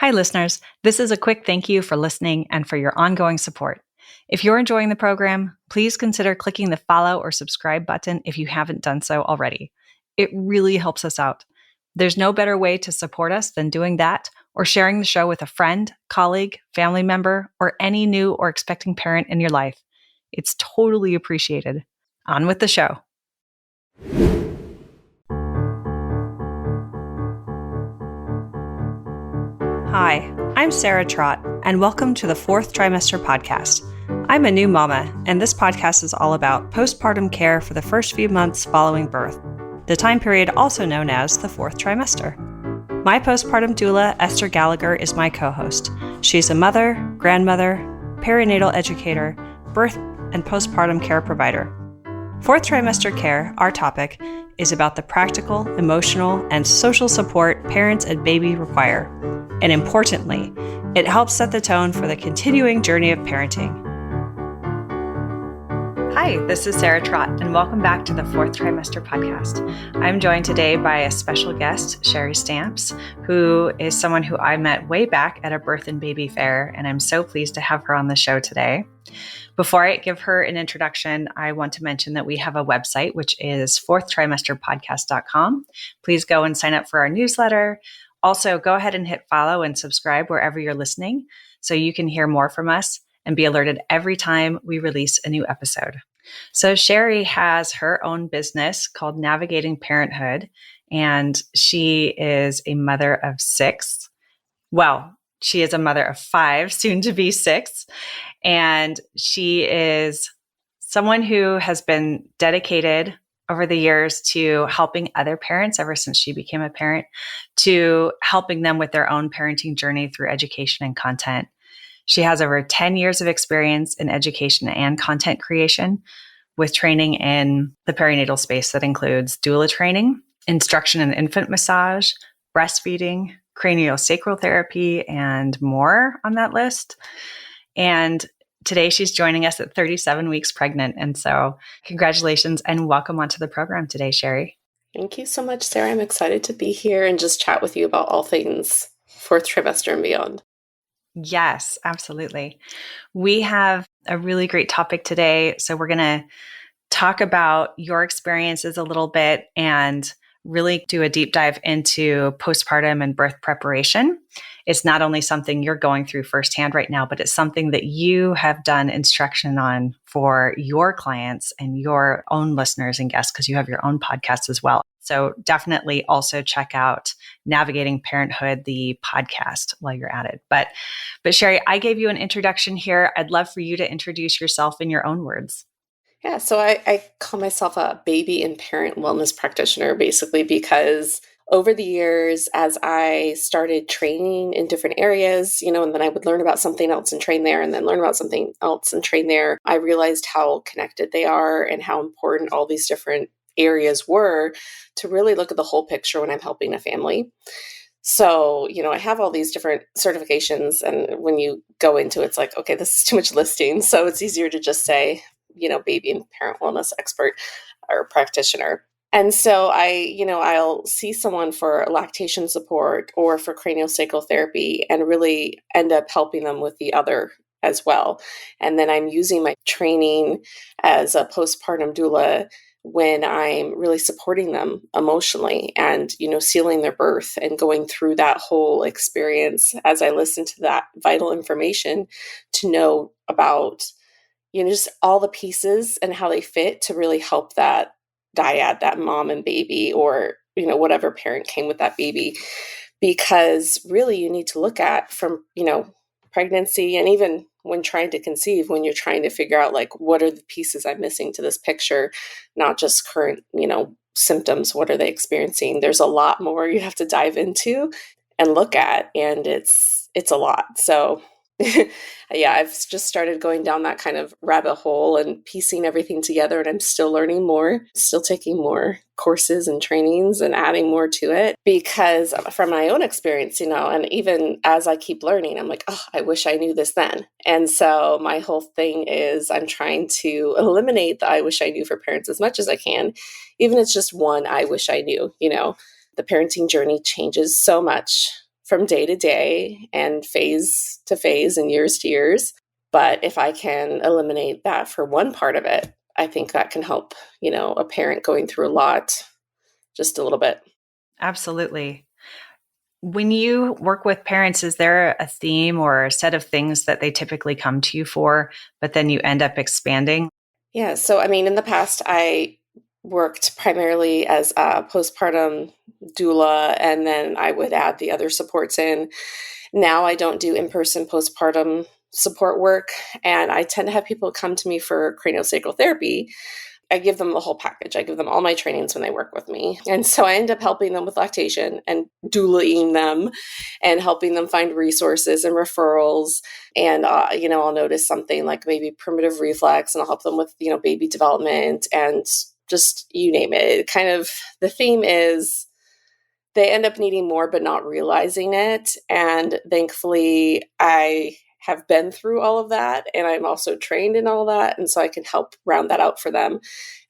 Hi, listeners. This is a quick thank you for listening and for your ongoing support. If you're enjoying the program, please consider clicking the follow or subscribe button if you haven't done so already. It really helps us out. There's no better way to support us than doing that or sharing the show with a friend, colleague, family member, or any new or expecting parent in your life. It's totally appreciated. On with the show. Hi, I'm Sarah Trott, and welcome to the Fourth Trimester Podcast. I'm a new mama, and this podcast is all about postpartum care for the first few months following birth, the time period also known as the fourth trimester. My postpartum doula, Esther Gallagher, is my co-host. She's a mother, grandmother, perinatal educator, birth and postpartum care provider. Fourth trimester care, our topic, is about the practical, emotional, and social support parents and baby require. And importantly, it helps set the tone for the continuing journey of parenting. Hi, this is Sarah Trott, and welcome back to the Fourth Trimester Podcast. I'm joined today by a special guest, Shari Stamps, who is someone who I met way back at a birth and baby fair, and I'm so pleased to have her on the show today. Before I give her an introduction, I want to mention that we have a website, which is fourthtrimesterpodcast.com. Please go and sign up for our newsletter. Also, go ahead and hit follow and subscribe wherever you're listening so you can hear more from us and be alerted every time we release a new episode. So Shari has her own business called Navigating Parenthood, and she is a mother of 6. Well, she is a mother of 5, soon to be 6. And she is someone who has been dedicated over the years to helping other parents ever since she became a parent, to helping them with their own parenting journey through education and content. She has over 10 years of experience in education and content creation with training in the perinatal space that includes doula training, instruction in infant massage, breastfeeding, craniosacral therapy, and more on that list. And today she's joining us at 37 weeks pregnant. And so congratulations and welcome onto the program today, Shari. Thank you so much, Sarah. I'm excited to be here and just chat with you about all things fourth trimester and beyond. Yes, absolutely. We have a really great topic today. So we're going to talk about your experiences a little bit and really do a deep dive into postpartum and birth preparation. It's not only something you're going through firsthand right now, but it's something that you have done instruction on for your clients and your own listeners and guests, because you have your own podcast as well. So definitely also check out Navigating Parenthood, the podcast, while you're at it. But Shari, I gave you an introduction here. I'd love for you to introduce yourself in your own words. Yeah, so I call myself a baby and parent wellness practitioner, basically, because over the years, as I started training in different areas, and then I would learn about something else and train there, and then learn about something else and train there, I realized how connected they are and how important all these different areas were to really look at the whole picture when I'm helping a family. So, I have all these different certifications, and when you go into it, it's like, okay, this is too much listing. So it's easier to just say, baby and parent wellness expert or practitioner. And so I'll see someone for lactation support or for craniosacral therapy and really end up helping them with the other as well. And then I'm using my training as a postpartum doula when I'm really supporting them emotionally and, sealing their birth and going through that whole experience as I listen to that vital information to know about, just all the pieces and how they fit to really help that dyad, that mom and baby, or, whatever parent came with that baby. Because really you need to look at from, pregnancy and even when trying to conceive, when you're trying to figure out like, what are the pieces I'm missing to this picture, not just current, symptoms, what are they experiencing? There's a lot more you have to dive into and look at, and it's a lot. So yeah, I've just started going down that kind of rabbit hole and piecing everything together, and I'm still learning more, still taking more courses and trainings and adding more to it, because from my own experience, and even as I keep learning, I'm like, oh, I wish I knew this then. And so my whole thing is I'm trying to eliminate the I wish I knew for parents as much as I can, even if it's just one I wish I knew. The parenting journey changes so much from day to day and phase to phase and years to years. But if I can eliminate that for one part of it, I think that can help, a parent going through a lot just a little bit. Absolutely. When you work with parents, is there a theme or a set of things that they typically come to you for, but then you end up expanding? Yeah. So, in the past, I worked primarily as a postpartum doula, and then I would add the other supports in. Now I don't do in-person postpartum support work, and I tend to have people come to me for craniosacral therapy. I give them the whole package. I give them all my trainings when they work with me. And so I end up helping them with lactation and doulaing them and helping them find resources and referrals. And, I'll notice something like maybe primitive reflex, and I'll help them with, baby development and just you name it. Kind of the theme is they end up needing more, but not realizing it. And thankfully, I have been through all of that, and I'm also trained in all of that. And so I can help round that out for them.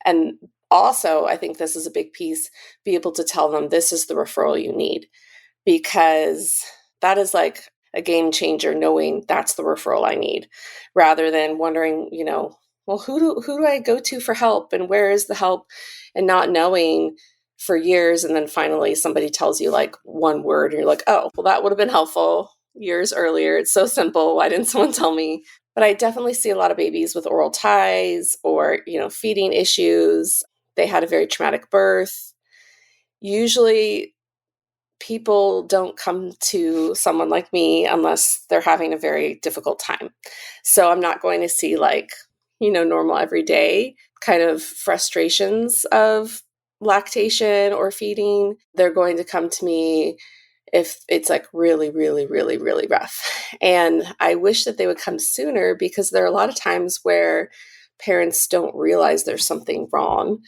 And also, I think this is a big piece, be able to tell them this is the referral you need, because that is like a game changer, knowing that's the referral I need, rather than wondering, well, who do I go to for help, and where is the help, and not knowing for years. And then finally somebody tells you like one word and you're like, oh, well, that would have been helpful years earlier. It's so simple. Why didn't someone tell me? But I definitely see a lot of babies with oral ties or, feeding issues. They had a very traumatic birth. Usually people don't come to someone like me unless they're having a very difficult time. So I'm not going to see like, normal everyday kind of frustrations of lactation or feeding. They're going to come to me if it's like really, really, really, really rough. And I wish that they would come sooner, because there are a lot of times where parents don't realize there's something wrong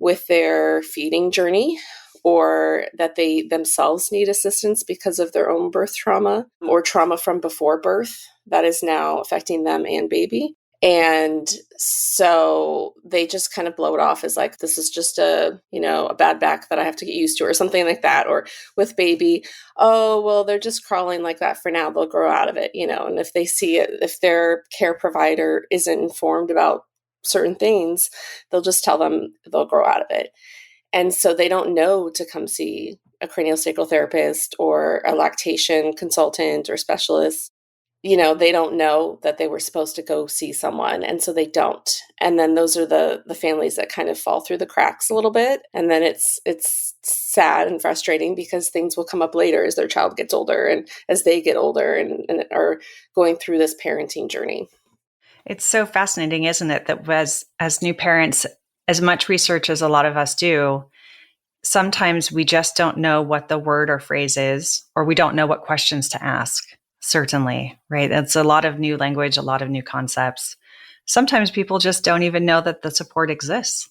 with their feeding journey, or that they themselves need assistance because of their own birth trauma or trauma from before birth that is now affecting them and baby. And so they just kind of blow it off as like, this is just a bad back that I have to get used to, or something like that. Or with baby, oh, well, they're just crawling like that for now. They'll grow out of it, and if they see it, if their care provider isn't informed about certain things, they'll just tell them they'll grow out of it. And so they don't know to come see a craniosacral therapist or a lactation consultant or specialist. They don't know that they were supposed to go see someone. And so they don't. And then those are the families that kind of fall through the cracks a little bit. And then it's sad and frustrating, because things will come up later as their child gets older and as they get older and are going through this parenting journey. It's so fascinating, isn't it, that as new parents, as much research as a lot of us do, sometimes we just don't know what the word or phrase is, or we don't know what questions to ask. Certainly, right? It's a lot of new language, a lot of new concepts. Sometimes people just don't even know that the support exists.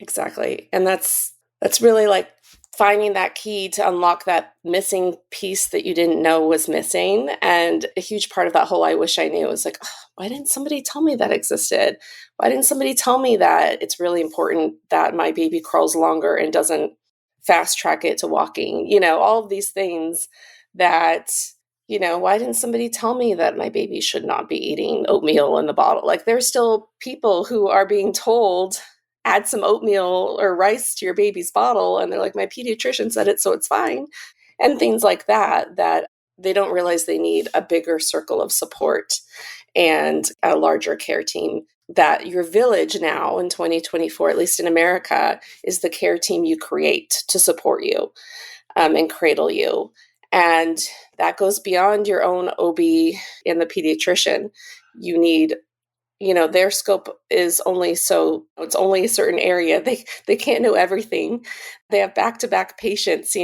Exactly. And that's really like finding that key to unlock that missing piece that you didn't know was missing. And a huge part of that whole I wish I knew was like, oh, why didn't somebody tell me that existed? Why didn't somebody tell me that it's really important that my baby crawls longer and doesn't fast track it to walking? All of these things that, why didn't somebody tell me that my baby should not be eating oatmeal in the bottle? Like, there's still people who are being told, add some oatmeal or rice to your baby's bottle, and they're like, my pediatrician said it, so it's fine. And things like that they don't realize they need a bigger circle of support and a larger care team. That your village now in 2024, at least in America, is the care team you create to support you and cradle you. And that goes beyond your own OB and the pediatrician. You need, their scope is it's only a certain area. They can't know everything. They have back-to-back patients,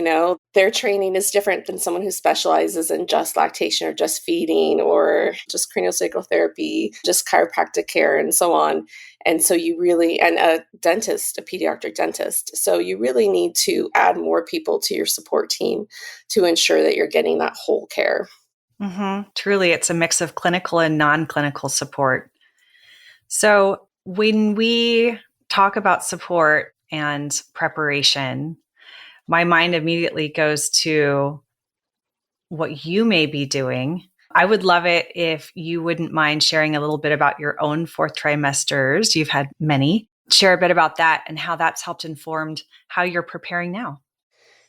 their training is different than someone who specializes in just lactation or just feeding or just craniosacral therapy, just chiropractic care and so on. And so and a dentist, a pediatric dentist. So you really need to add more people to your support team to ensure that you're getting that whole care. Mm-hmm. Truly, it's a mix of clinical and non-clinical support. So when we talk about support and preparation, my mind immediately goes to what you may be doing, I would love it if you wouldn't mind sharing a little bit about your own fourth trimesters. You've had many. Share a bit about that and how that's helped informed how you're preparing now.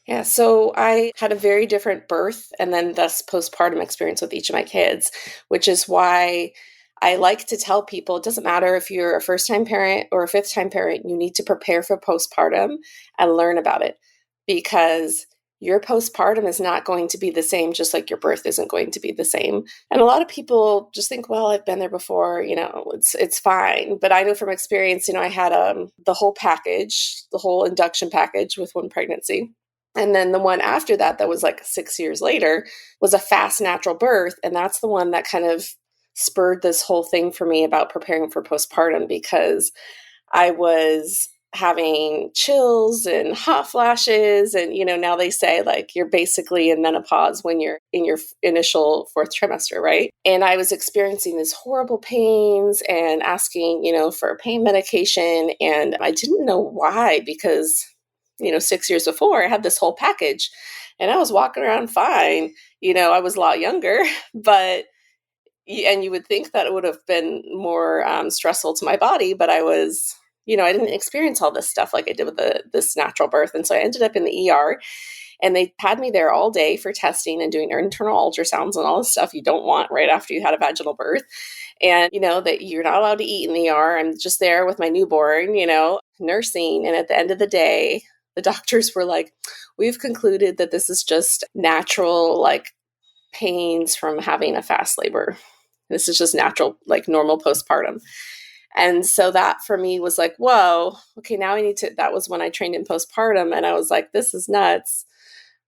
Yeah, so I had a very different birth and then thus postpartum experience with each of my kids, which is why I like to tell people it doesn't matter if you're a first-time parent or a fifth-time parent, you need to prepare for postpartum and learn about it because your postpartum is not going to be the same, just like your birth isn't going to be the same. And a lot of people just think, well, I've been there before, it's fine. But I know from experience, I had the whole package, the whole induction package with one pregnancy. And then the one after that, that was like 6 years later, was a fast natural birth. And that's the one that kind of spurred this whole thing for me about preparing for postpartum because I was having chills and hot flashes. And, now they say like you're basically in menopause when you're in your initial fourth trimester, right? And I was experiencing these horrible pains and asking, for pain medication. And I didn't know why because 6 years before, I had this whole package and I was walking around fine. I was a lot younger, and you would think that it would have been more stressful to my body, but I was, I didn't experience all this stuff like I did with this natural birth. And so I ended up in the ER and they had me there all day for testing and doing internal ultrasounds and all this stuff you don't want right after you had a vaginal birth. And, that you're not allowed to eat in the ER. I'm just there with my newborn, nursing. And at the end of the day, the doctors were like, we've concluded that this is just natural, like pains from having a fast labor. This is just natural, like normal postpartum. And so that for me was like, whoa, okay, now that was when I trained in postpartum. And I was like, this is nuts.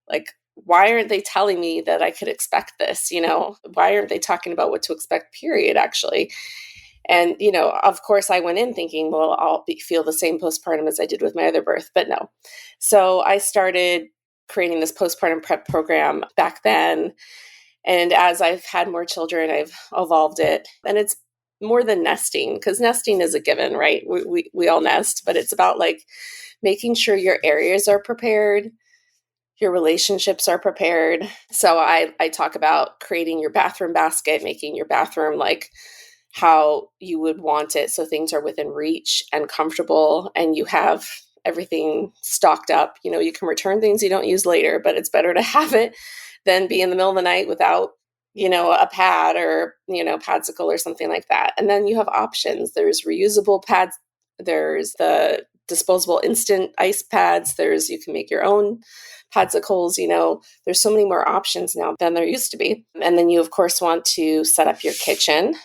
Like, why aren't they telling me that I could expect this? Why aren't they talking about what to expect, period, actually? And, of course, I went in thinking, well, I'll feel the same postpartum as I did with my other birth, but no. So I started creating this postpartum prep program back then. And as I've had more children, I've evolved it. And it's more than nesting, because nesting is a given, right? We all nest, but it's about like making sure your areas are prepared, your relationships are prepared. So I talk about creating your bathroom basket, making your bathroom like how you would want it so things are within reach and comfortable and you have everything stocked up. You can return things you don't use later, but it's better to have it than be in the middle of the night without, a pad or, Padsicle or something like that. And then you have options. There's reusable pads. There's the disposable instant ice pads. You can make your own Padsicles. There's so many more options now than there used to be. And then you, of course, want to set up your kitchen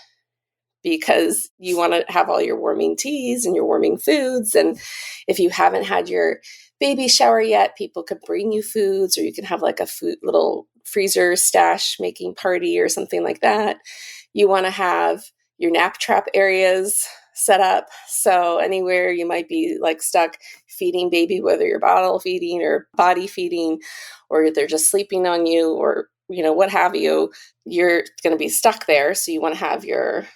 because you want to have all your warming teas and your warming foods. And if you haven't had your baby shower yet, people could bring you foods, or you can have like a little freezer stash making party or something like that. You want to have your nap trap areas set up. So anywhere you might be like stuck feeding baby, whether you're bottle feeding or body feeding, or they're just sleeping on you or, what have you, you're going to be stuck there. So you want to have your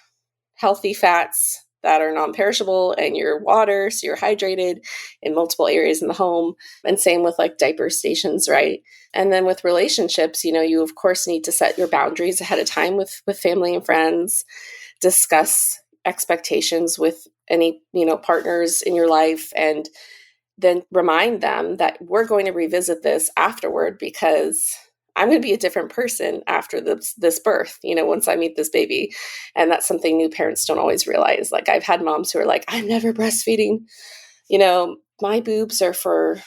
healthy fats that are non-perishable and your water, so you're hydrated in multiple areas in the home. And same with like diaper stations, right? And then with relationships, you of course need to set your boundaries ahead of time with family and friends, discuss expectations with any, partners in your life, and then remind them that we're going to revisit this afterward because I'm going to be a different person after this birth, once I meet this baby. And that's something new parents don't always realize. Like I've had moms who are like, I'm never breastfeeding. My boobs are for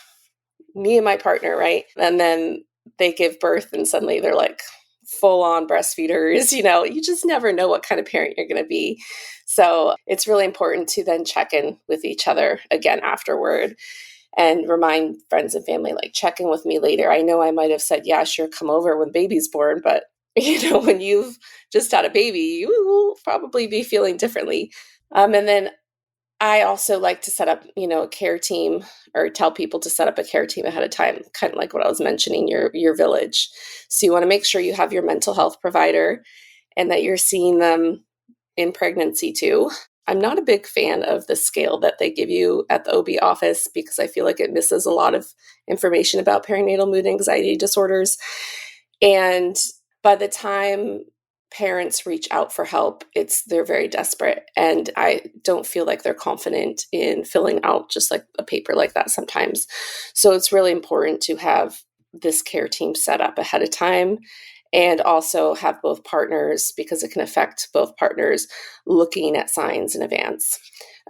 me and my partner, right? And then they give birth and suddenly they're like full on breastfeeders. You just never know what kind of parent you're going to be. So it's really important to then check in with each other again afterward. And remind friends and family, like, check in with me later. I know I might have said, yeah, sure, come over when baby's born. But, when you've just had a baby, you will probably be feeling differently. And then I also like to set up, a care team, or tell people to set up a care team ahead of time, kind of like what I was mentioning, your village. So you want to make sure you have your mental health provider and that you're seeing them in pregnancy too. I'm not a big fan of the scale that they give you at the OB office because I feel like it misses a lot of information about perinatal mood and anxiety disorders. And by the time parents reach out for help, they're very desperate. And I don't feel like they're confident in filling out just like a paper like that sometimes. So it's really important to have this care team set up ahead of time, and also have both partners, because it can affect both partners, looking at signs in advance.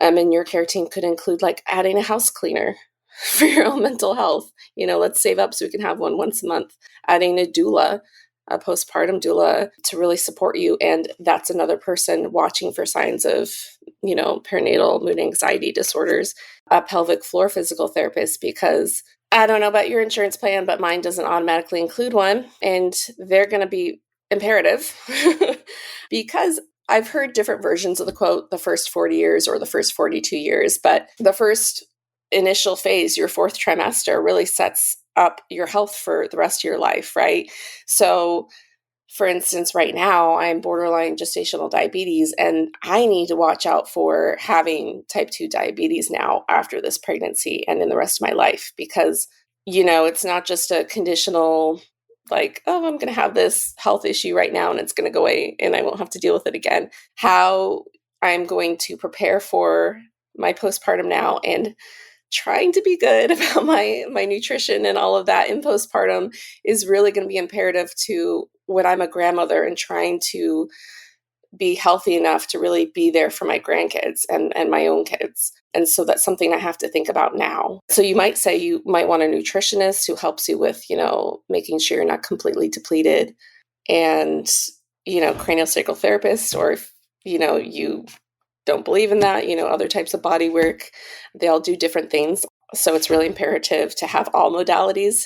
And your care team could include like adding a house cleaner for your own mental health. Let's save up so we can have one once a month. Adding a doula, a postpartum doula, to really support you. And that's another person watching for signs of, perinatal mood anxiety disorders. A pelvic floor physical therapist, because I don't know about your insurance plan, but mine doesn't automatically include one. And they're going to be imperative because I've heard different versions of the quote, the first 40 years or the first 42 years, but the first initial phase, your fourth trimester, really sets up your health for the rest of your life, right? So, for instance, right now, I'm borderline gestational diabetes, and I need to watch out for having type 2 diabetes now after this pregnancy and in the rest of my life, because, it's not just a conditional, like, oh, I'm going to have this health issue right now and it's going to go away and I won't have to deal with it again. How I'm going to prepare for my postpartum now, and trying to be good about my nutrition and all of that in postpartum is really going to be imperative to when I'm a grandmother and trying to be healthy enough to really be there for my grandkids and my own kids. And so that's something I have to think about now. So you might say you might want a nutritionist who helps you with, making sure you're not completely depleted, and, craniosacral therapist, or if, you don't believe in that, other types of body work, they all do different things. So it's really imperative to have all modalities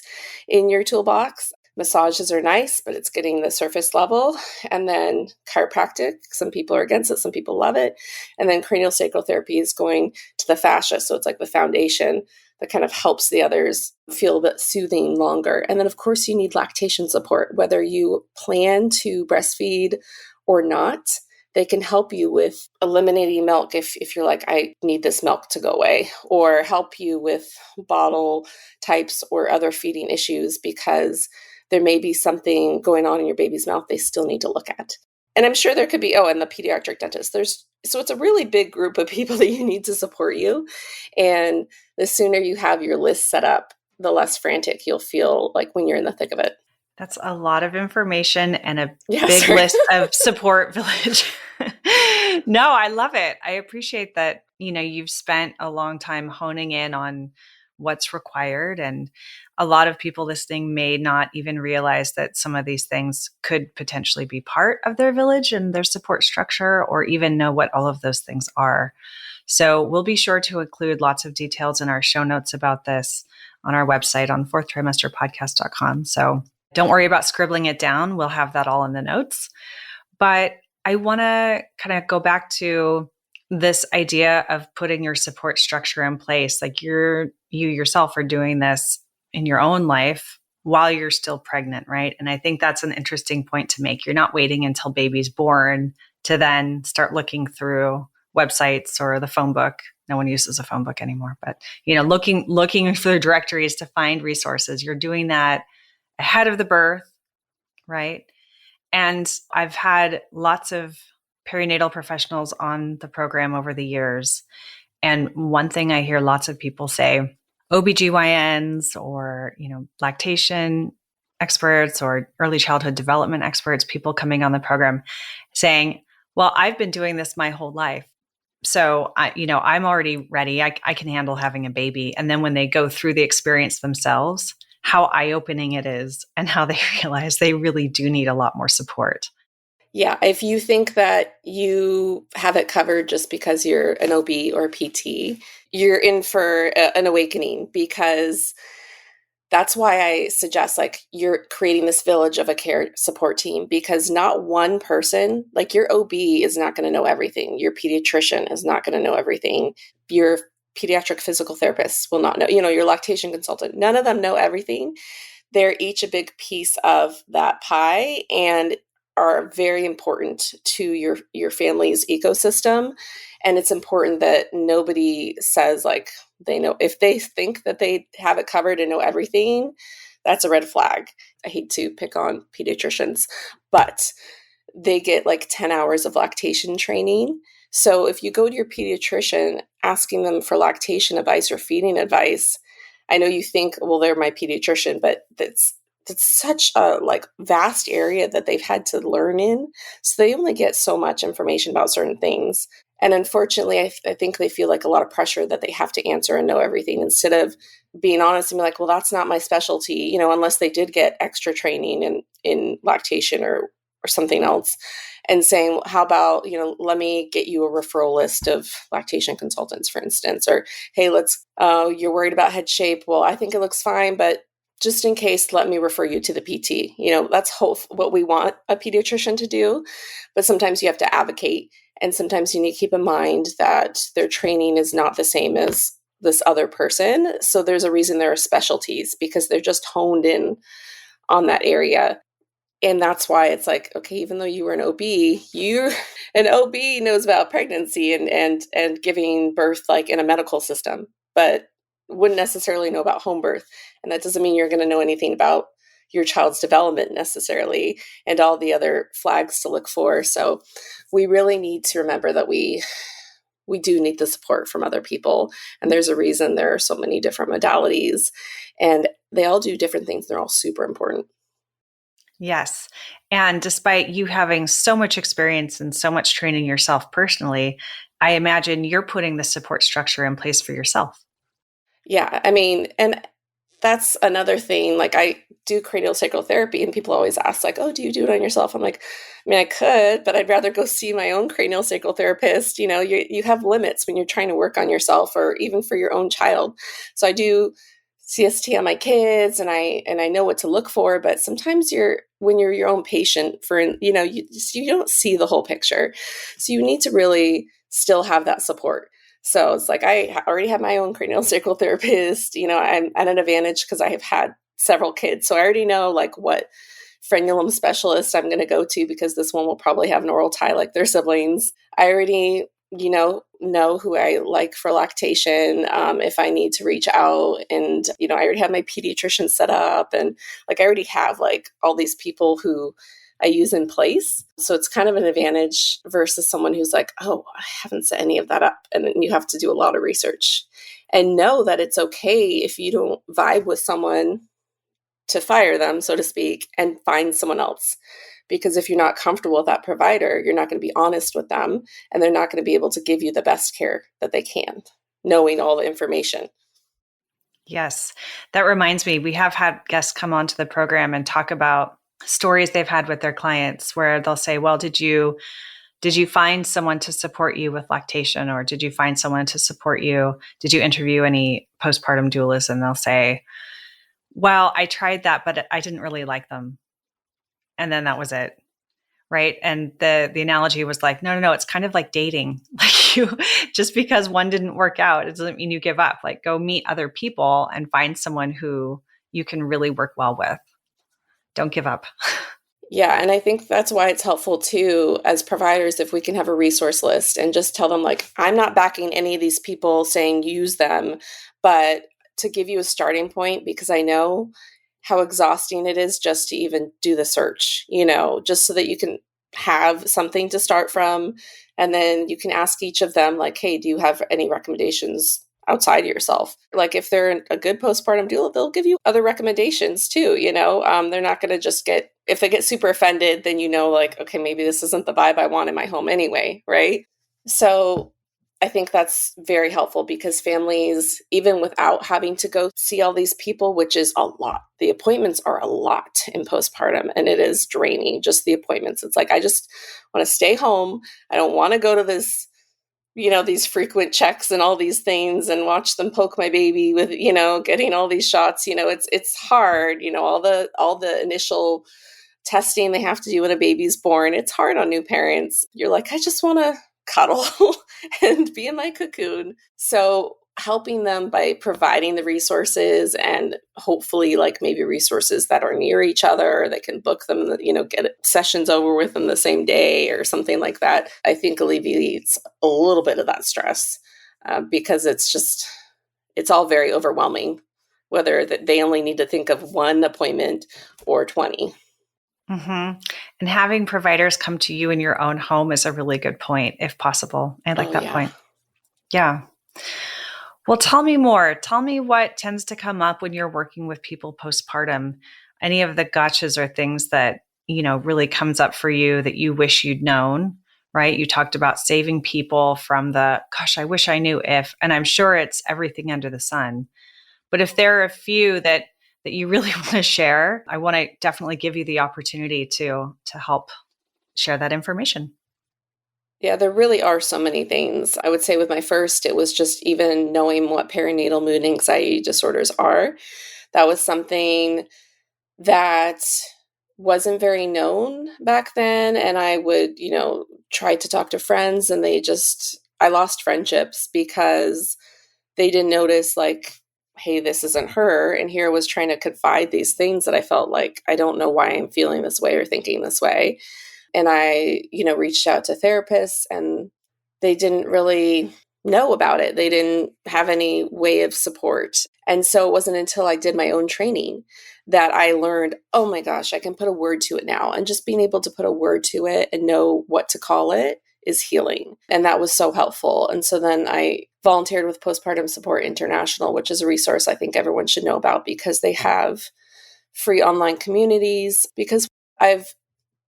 in your toolbox. Massages are nice, but it's getting the surface level. And then chiropractic, some people are against it, some people love it. And then craniosacral therapy is going to the fascia. So it's like the foundation that kind of helps the others feel a bit soothing longer. And then, of course, you need lactation support, whether you plan to breastfeed or not. They can help you with eliminating milk if you're like, I need this milk to go away, or help you with bottle types or other feeding issues, because there may be something going on in your baby's mouth they still need to look at. And I'm sure there could be, and the pediatric dentist. So it's a really big group of people that you need to support you. And the sooner you have your list set up, the less frantic you'll feel like when you're in the thick of it. That's a lot of information and a big list of support village. No, I love it. I appreciate that, you've spent a long time honing in on what's required. And a lot of people listening may not even realize that some of these things could potentially be part of their village and their support structure, or even know what all of those things are. So we'll be sure to include lots of details in our show notes about this on our website on fourthtrimesterpodcast.com. So don't worry about scribbling it down. We'll have that all in the notes. But I want to kind of go back to this idea of putting your support structure in place. Like you yourself are doing this in your own life while you're still pregnant, right? And I think that's an interesting point to make. You're not waiting until baby's born to then start looking through websites or the phone book. No one uses a phone book anymore, but looking through directories to find resources. You're doing that ahead of the birth, right? And I've had lots of perinatal professionals on the program over the years. And one thing I hear lots of people say, OBGYNs or, lactation experts or early childhood development experts, people coming on the program saying, well, I've been doing this my whole life. So, I'm already ready. I can handle having a baby. And then when they go through the experience themselves, how eye-opening it is and how they realize they really do need a lot more support. Yeah, if you think that you have it covered just because you're an OB or a PT, you're in for an awakening, because that's why I suggest you're creating this village of a care support team, because not one person, like your OB is not going to know everything. Your pediatrician is not going to know everything. Your pediatric physical therapist will not know, your lactation consultant, none of them know everything. They're each a big piece of that pie and are very important to your family's ecosystem. And it's important that nobody says they know. If they think that they have it covered and know everything, that's a red flag. I hate to pick on pediatricians, but they get like 10 hours of lactation training. So if you go to your pediatrician asking them for lactation advice or feeding advice, I know you think, well, they're my pediatrician, but that's such a like vast area that they've had to learn in. So they only get so much information about certain things. And unfortunately, I think they feel like a lot of pressure that they have to answer and know everything instead of being honest and be like, well, that's not my specialty, unless they did get extra training in lactation or something else, and saying, well, how about, let me get you a referral list of lactation consultants, for instance, or, hey, you're worried about head shape. Well, I think it looks fine, but just in case, let me refer you to the PT. That's what we want a pediatrician to do. But sometimes you have to advocate. And sometimes you need to keep in mind that their training is not the same as this other person. So there's a reason there are specialties, because they're just honed in on that area. And that's why it's like, okay, even though you were an an OB knows about pregnancy and giving birth like in a medical system, but wouldn't necessarily know about home birth. And that doesn't mean you're going to know anything about your child's development necessarily and all the other flags to look for. So we really need to remember that we do need the support from other people. And there's a reason there are so many different modalities, and they all do different things. They're all super important. Yes. And despite you having so much experience and so much training yourself personally, I imagine you're putting the support structure in place for yourself. Yeah. I mean, and that's another thing. Like, I do craniosacral therapy, and people always ask, like, oh, do you do it on yourself? I'm like, I mean, I could, but I'd rather go see my own craniosacral therapist. You have limits when you're trying to work on yourself or even for your own child. So I do CST on my kids, and I know what to look for, but sometimes when you're your own patient you don't see the whole picture. So you need to really still have that support. So it's like, I already have my own craniosacral therapist. I'm at an advantage because I have had several kids. So I already know like what frenulum specialist I'm going to go to, because this one will probably have an oral tie like their siblings. I already know who I like for lactation, if I need to reach out. And, I already have my pediatrician set up, and like, I already have like all these people who I use in place. So it's kind of an advantage versus someone who's like, oh, I haven't set any of that up. And then you have to do a lot of research, and know that it's okay if you don't vibe with someone to fire them, so to speak, and find someone else. Because if you're not comfortable with that provider, you're not going to be honest with them, and they're not going to be able to give you the best care that they can, knowing all the information. Yes. That reminds me, we have had guests come onto the program and talk about stories they've had with their clients where they'll say, well, did you find someone to support you with lactation? Or did you find someone to support you? Did you interview any postpartum doulas? And they'll say, well, I tried that, but I didn't really like them. And then that was it. Right. And the analogy was like, no, it's kind of like dating. Like, you, just because one didn't work out, it doesn't mean you give up. Like, go meet other people and find someone who you can really work well with. Don't give up. Yeah. And I think that's why it's helpful too, as providers, if we can have a resource list and just tell them like, I'm not backing any of these people saying use them, but to give you a starting point, because I know how exhausting it is just to even do the search, just so that you can have something to start from. And then you can ask each of them like, hey, do you have any recommendations outside of yourself? Like, if they're a good postpartum doula, they'll give you other recommendations too. They're not going to just if they get super offended, then like, okay, maybe this isn't the vibe I want in my home anyway. Right. So I think that's very helpful, because families, even without having to go see all these people, which is a lot, the appointments are a lot in postpartum, and it is draining, just the appointments. It's like, I just want to stay home. I don't want to go to this, these frequent checks and all these things and watch them poke my baby with, getting all these shots. It's hard, all the initial testing they have to do when a baby's born. It's hard on new parents. You're like, I just want to cuddle and be in my cocoon. So helping them by providing the resources, and hopefully like maybe resources that are near each other that can book them, get sessions over with them the same day or something like that, I think alleviates a little bit of that stress, because it's all very overwhelming whether that they only need to think of one appointment or 20. Mm-hmm. And having providers come to you in your own home is a really good point, if possible. I like that point. Yeah. Well, tell me more. Tell me what tends to come up when you're working with people postpartum. Any of the gotchas or things that, really comes up for you that you wish you'd known, right? You talked about saving people from gosh, I wish I knew if, and I'm sure it's everything under the sun. But if there are a few that you really want to share, I want to definitely give you the opportunity to help share that information. Yeah, there really are so many things. I would say with my first, it was just even knowing what perinatal mood anxiety disorders are. That was something that wasn't very known back then. And I would, try to talk to friends and I lost friendships because they didn't notice like, hey, this isn't her. And here I was trying to confide these things that I felt like, I don't know why I'm feeling this way or thinking this way. And I, reached out to therapists and they didn't really know about it. They didn't have any way of support. And so it wasn't until I did my own training that I learned, oh my gosh, I can put a word to it now. And just being able to put a word to it and know what to call it is healing. And that was so helpful. And so then I volunteered with Postpartum Support International, which is a resource I think everyone should know about because they have free online communities. Because I've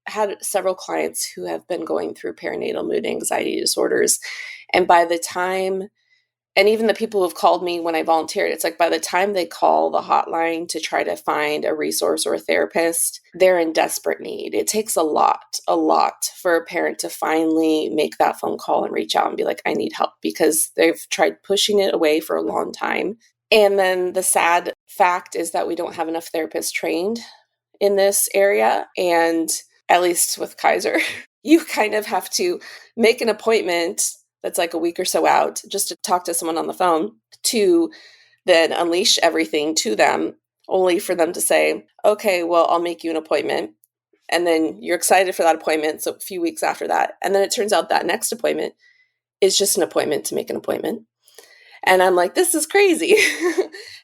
had several clients who have been going through perinatal mood anxiety disorders. And by the time, and even the people who've called me when I volunteered, it's like by the time they call the hotline to try to find a resource or a therapist, they're in desperate need. It takes a lot for a parent to finally make that phone call and reach out and be like, I need help, because they've tried pushing it away for a long time. And then the sad fact is that we don't have enough therapists trained in this area. And at least with Kaiser, you kind of have to make an appointment that's like a week or so out just to talk to someone on the phone to then unleash everything to them, only for them to say, okay, well, I'll make you an appointment. And then you're excited for that appointment. So a few weeks after that. And then it turns out that next appointment is just an appointment to make an appointment. And I'm like, this is crazy.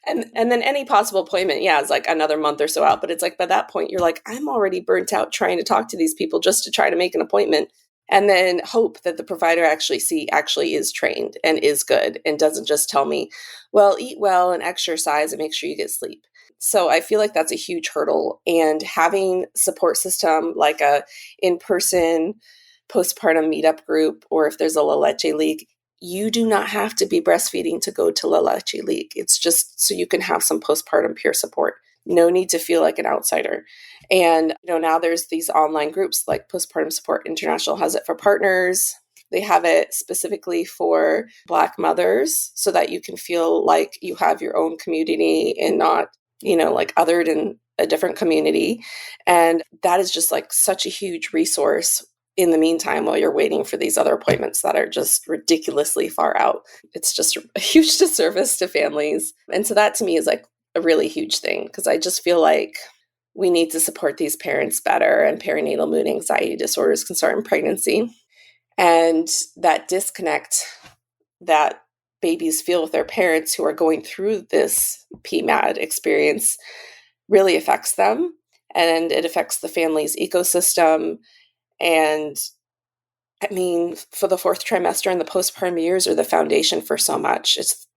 and then any possible appointment, is like another month or so out. But it's like by that point, you're like, I'm already burnt out trying to talk to these people just to try to make an appointment. And then hope that the provider actually is trained and is good and doesn't just tell me, well, eat well and exercise and make sure you get sleep. So I feel like that's a huge hurdle. And having support system like a in-person postpartum meetup group, or if there's a La Leche League, you do not have to be breastfeeding to go to La Leche League. It's just so you can have some postpartum peer support. No need to feel like an outsider. And now there's these online groups like Postpartum Support International has it for partners. They have it specifically for Black mothers so that you can feel like you have your own community and not, like othered in a different community. And that is just like such a huge resource in the meantime while you're waiting for these other appointments that are just ridiculously far out. It's just a huge disservice to families. And so that to me is like a really huge thing, because I just feel like we need to support these parents better, and perinatal mood anxiety disorders can start in pregnancy. And that disconnect that babies feel with their parents who are going through this PMAD experience really affects them, and it affects the family's ecosystem. And I mean, for the fourth trimester and the postpartum years are the foundation for so much. It's,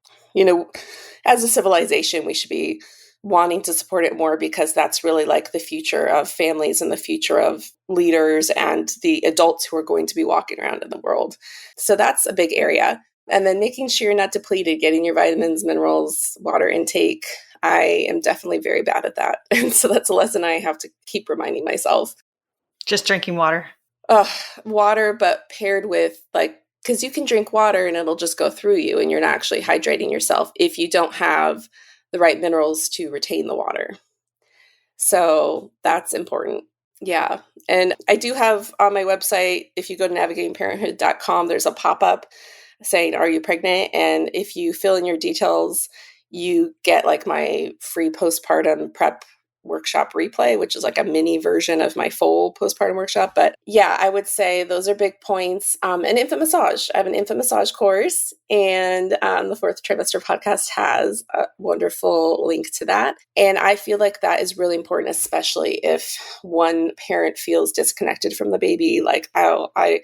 as a civilization, we should be wanting to support it more, because that's really like the future of families and the future of leaders and the adults who are going to be walking around in the world. So that's a big area. And then making sure you're not depleted, getting your vitamins, minerals, water intake. I am definitely very bad at that. And so that's a lesson I have to keep reminding myself. Just drinking water. Water, but paired with because you can drink water and it'll just go through you and you're not actually hydrating yourself if you don't have the right minerals to retain the water. So that's important. Yeah. And I do have on my website, if you go to navigatingparenthood.com, there's a pop-up saying, are you pregnant? And if you fill in your details, you get like my free postpartum prep workshop replay, which is like a mini version of my full postpartum workshop. But yeah, I would say those are big points. And infant massage. I have an infant massage course, and the Fourth Trimester Podcast has a wonderful link to that. And I feel like that is really important, especially if one parent feels disconnected from the baby, like, oh, I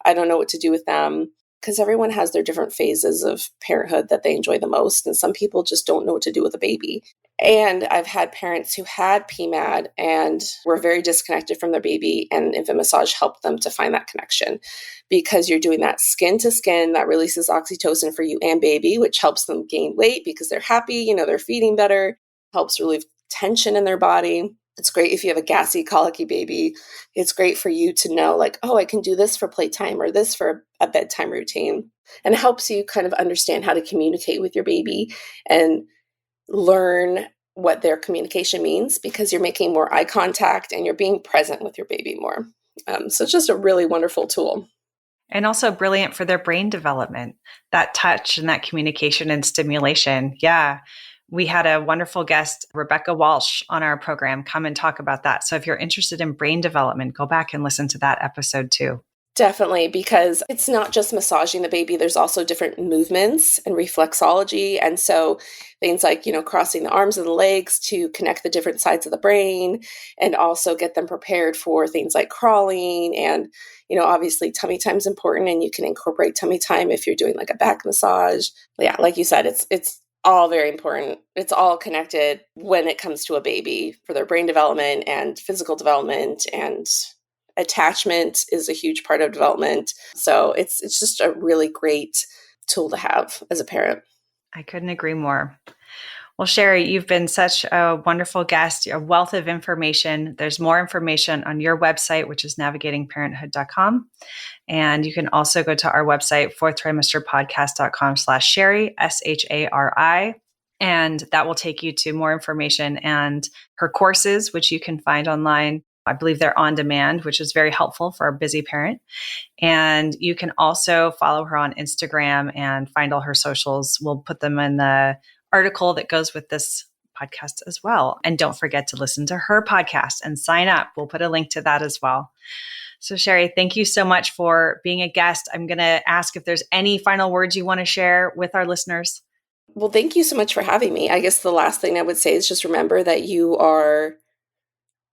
don't know what to do with them. Because everyone has their different phases of parenthood that they enjoy the most. And some people just don't know what to do with a baby. And I've had parents who had PMAD and were very disconnected from their baby, and infant massage helped them to find that connection, because you're doing that skin to skin that releases oxytocin for you and baby, which helps them gain weight because they're happy, they're feeding better, helps relieve tension in their body. It's great if you have a gassy, colicky baby. It's great for you to know, like, oh, I can do this for playtime or this for a bedtime routine. And it helps you kind of understand how to communicate with your baby and learn what their communication means, because you're making more eye contact and you're being present with your baby more. So it's just a really wonderful tool. And also brilliant for their brain development, that touch and that communication and stimulation. Yeah. We had a wonderful guest, Rebecca Walsh, on our program come and talk about that. So if you're interested in brain development, go back and listen to that episode too. Definitely, because it's not just massaging the baby. There's also different movements and reflexology. And so things like, crossing the arms and the legs to connect the different sides of the brain, and also get them prepared for things like crawling. And, obviously tummy time is important, and you can incorporate tummy time if you're doing like a back massage. Yeah, like you said, it's all very important. It's all connected when it comes to a baby for their brain development and physical development, and attachment is a huge part of development. So it's just a really great tool to have as a parent. I couldn't agree more. Well, Shari, you've been such a wonderful guest, a wealth of information. There's more information on your website, which is navigatingparenthood.com. And you can also go to our website, fourthtrimesterpodcast.com/Shari, SHARI. And that will take you to more information and her courses, which you can find online. I believe they're on demand, which is very helpful for a busy parent. And you can also follow her on Instagram and find all her socials. We'll put them in the article that goes with this podcast as well. And don't forget to listen to her podcast and sign up. We'll put a link to that as well. So Shari, thank you so much for being a guest. I'm going to ask if there's any final words you want to share with our listeners. Well, thank you so much for having me. I guess the last thing I would say is just remember that you are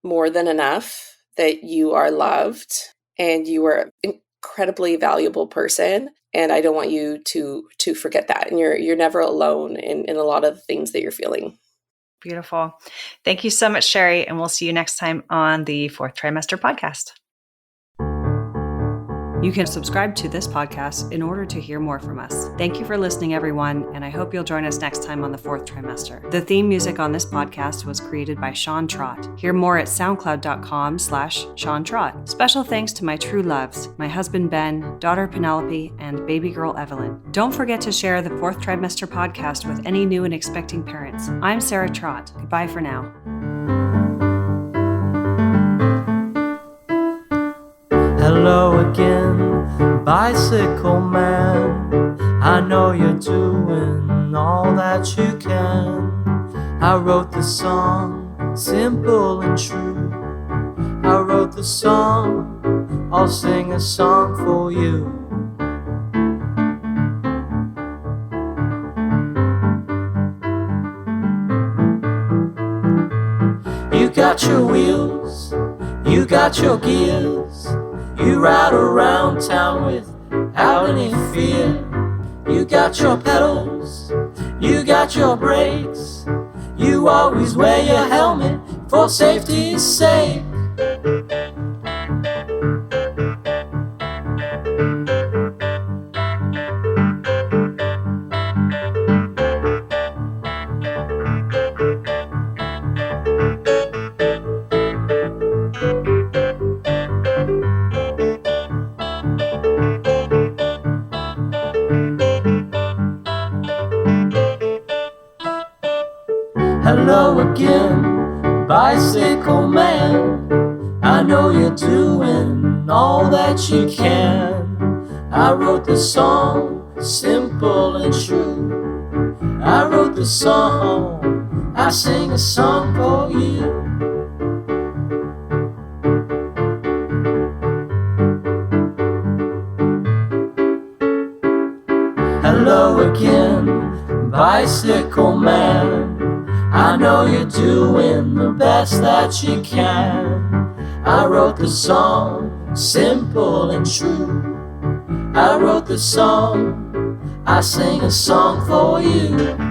more than enough, that you are loved, and you are an incredibly valuable person. And I don't want you to forget that. And you're never alone in a lot of the things that you're feeling. Beautiful. Thank you so much, Shari. And we'll see you next time on the Fourth Trimester Podcast. You can subscribe to this podcast in order to hear more from us. Thank you for listening, everyone, and I hope you'll join us next time on the Fourth Trimester. The theme music on this podcast was created by Sean Trott. Hear more at soundcloud.com/Sean Trott. Special thanks to my true loves, my husband Ben, daughter Penelope, and baby girl Evelyn. Don't forget to share the Fourth Trimester Podcast with any new and expecting parents. I'm Sarah Trott. Goodbye for now. Hello again, bicycle man. I know you're doing all that you can. I wrote the song, simple and true. I wrote the song, I'll sing a song for you. You got your wheels, you got your gears. You ride around town without any fear. You got your pedals, you got your brakes. You always wear your helmet for safety's sake. Hello again, bicycle man. I know you're doing all that you can. I wrote the song, simple and true. I wrote the song, I sing a song for you. hello again, bicycle man. I know you're doing the best that you can. I wrote the song, simple and true. I wrote the song, I sing a song for you.